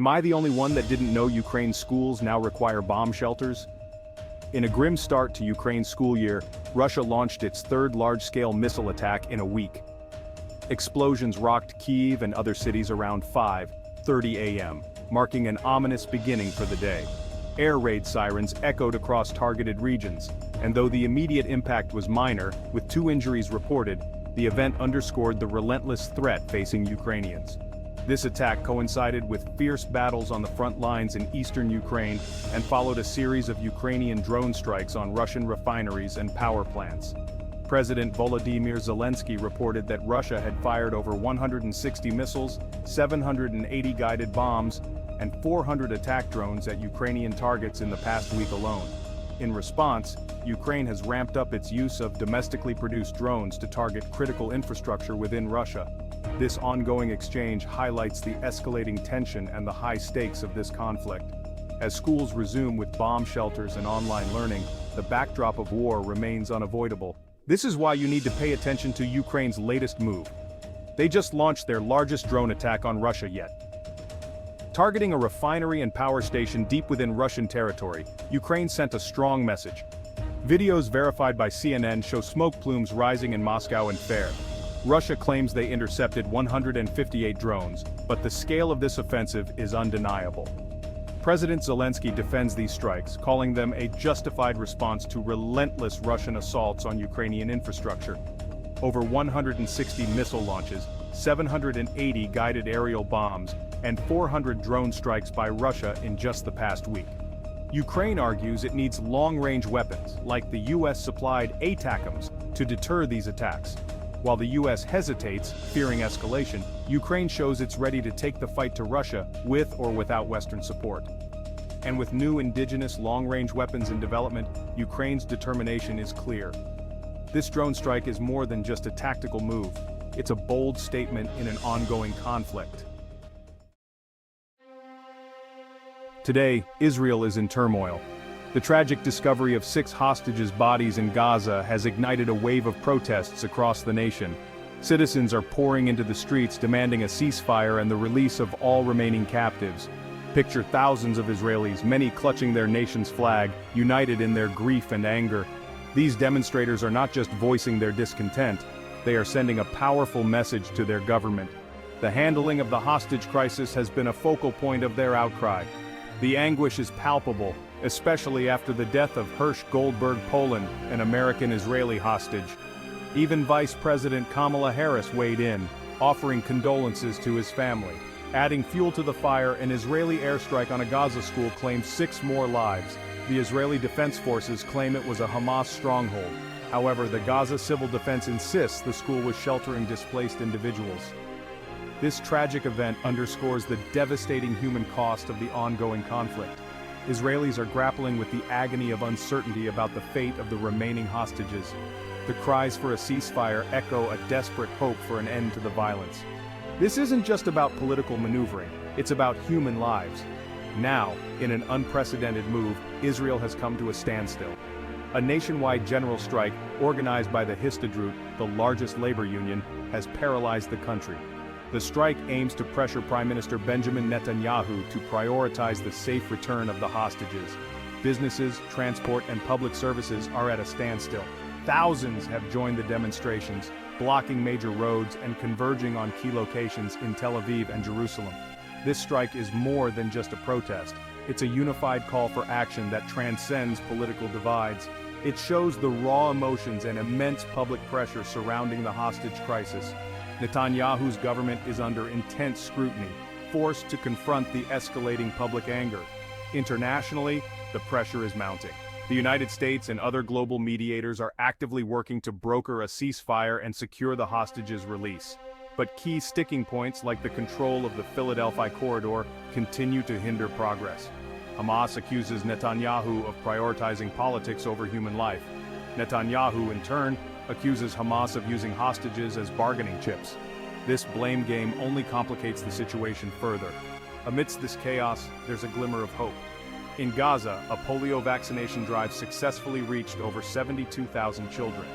Am I the only one that didn't know Ukraine's schools now require bomb shelters? In a grim start to Ukraine's school year, Russia launched its third large-scale missile attack in a week. Explosions rocked Kyiv and other cities around 5:30 a.m., marking an ominous beginning for the day. Air raid sirens echoed across targeted regions, and though the immediate impact was minor, with 2 injuries reported, the event underscored the relentless threat facing Ukrainians. This attack coincided with fierce battles on the front lines in eastern Ukraine and followed a series of Ukrainian drone strikes on Russian refineries and power plants. President Volodymyr Zelensky reported that Russia had fired over 160 missiles, 780 guided bombs, and 400 attack drones at Ukrainian targets in the past week alone. In response, Ukraine has ramped up its use of domestically produced drones to target critical infrastructure within Russia. This ongoing exchange highlights the escalating tension and the high stakes of this conflict. As schools resume with bomb shelters and online learning, the backdrop of war remains unavoidable. This is why you need to pay attention to Ukraine's latest move. They just launched their largest drone attack on Russia yet. Targeting a refinery and power station deep within Russian territory, Ukraine sent a strong message. Videos verified by CNN show smoke plumes rising in Moscow and Tver. Russia claims they intercepted 158 drones, but the scale of this offensive is undeniable. President Zelensky defends these strikes, calling them a justified response to relentless Russian assaults on Ukrainian infrastructure. Over 160 missile launches, 780 guided aerial bombs, and 400 drone strikes by Russia in just the past week. Ukraine argues it needs long-range weapons, like the US-supplied ATACMS, to deter these attacks. While the US hesitates, fearing escalation, Ukraine shows it's ready to take the fight to Russia, with or without Western support. And with new indigenous long-range weapons in development, Ukraine's determination is clear. This drone strike is more than just a tactical move. It's a bold statement in an ongoing conflict. Today, Israel is in turmoil. The tragic discovery of 6 hostages' bodies in Gaza has ignited a wave of protests across the nation. Citizens are pouring into the streets demanding a ceasefire and the release of all remaining captives. Picture thousands of Israelis, many clutching their nation's flag, united in their grief and anger. These demonstrators are not just voicing their discontent, they are sending a powerful message to their government. The handling of the hostage crisis has been a focal point of their outcry. The anguish is palpable, especially after the death of Hersh Goldberg Poland, an American-Israeli hostage. Even Vice President Kamala Harris weighed in, offering condolences to his family. Adding fuel to the fire, an Israeli airstrike on a Gaza school claimed 6 more lives. The Israeli Defense Forces claim it was a Hamas stronghold. However, the Gaza Civil Defense insists the school was sheltering displaced individuals. This tragic event underscores the devastating human cost of the ongoing conflict. Israelis are grappling with the agony of uncertainty about the fate of the remaining hostages. The cries for a ceasefire echo a desperate hope for an end to the violence. This isn't just about political maneuvering, it's about human lives. Now, in an unprecedented move, Israel has come to a standstill. A nationwide general strike, organized by the Histadrut, the largest labor union, has paralyzed the country. The strike aims to pressure Prime Minister Benjamin Netanyahu to prioritize the safe return of the hostages. Businesses, transport, and public services are at a standstill. Thousands have joined the demonstrations, blocking major roads and converging on key locations in Tel Aviv and Jerusalem. This strike is more than just a protest. It's a unified call for action that transcends political divides. It shows the raw emotions and immense public pressure surrounding the hostage crisis. Netanyahu's government is under intense scrutiny, forced to confront the escalating public anger. Internationally, the pressure is mounting. The United States and other global mediators are actively working to broker a ceasefire and secure the hostages' release. But key sticking points like the control of the Philadelphia corridor continue to hinder progress. Hamas accuses Netanyahu of prioritizing politics over human life. Netanyahu, in turn, accuses Hamas of using hostages as bargaining chips. This blame game only complicates the situation further. Amidst this chaos, there's a glimmer of hope. In Gaza, a polio vaccination drive successfully reached over 72,000 children.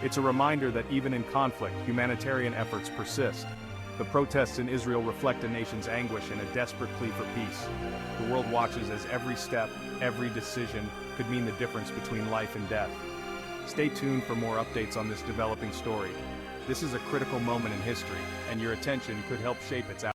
It's a reminder that even in conflict, humanitarian efforts persist. The protests in Israel reflect a nation's anguish and a desperate plea for peace. The world watches as every step, every decision could mean the difference between life and death. Stay tuned for more updates on this developing story. This is a critical moment in history, and your attention could help shape its outcome.